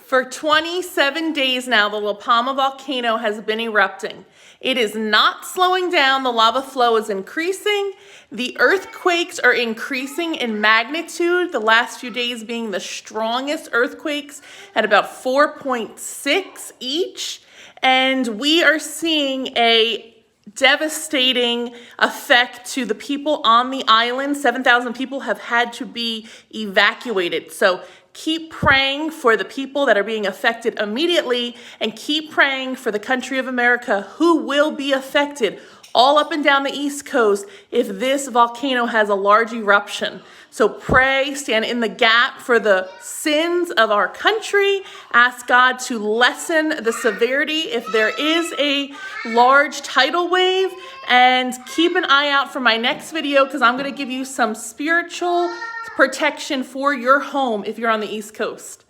For 27 days now, the La Palma volcano has been erupting. It is not slowing down. The lava flow is increasing. The earthquakes are increasing in magnitude, the last few days being the strongest earthquakes at about 4.6 each. And we are seeing a devastating effect to the people on the island. 7,000 people have had to be evacuated. So keep praying for the people that are being affected immediately, and keep praying for the country of America who will be affected all up and down the East Coast if this volcano has a large eruption. So pray, stand in the gap for the sins of our country. Ask God to lessen the severity if there is a large tidal wave, and keep an eye out for my next video, because I'm going to give you some spiritual protection for your home if you're on the East Coast.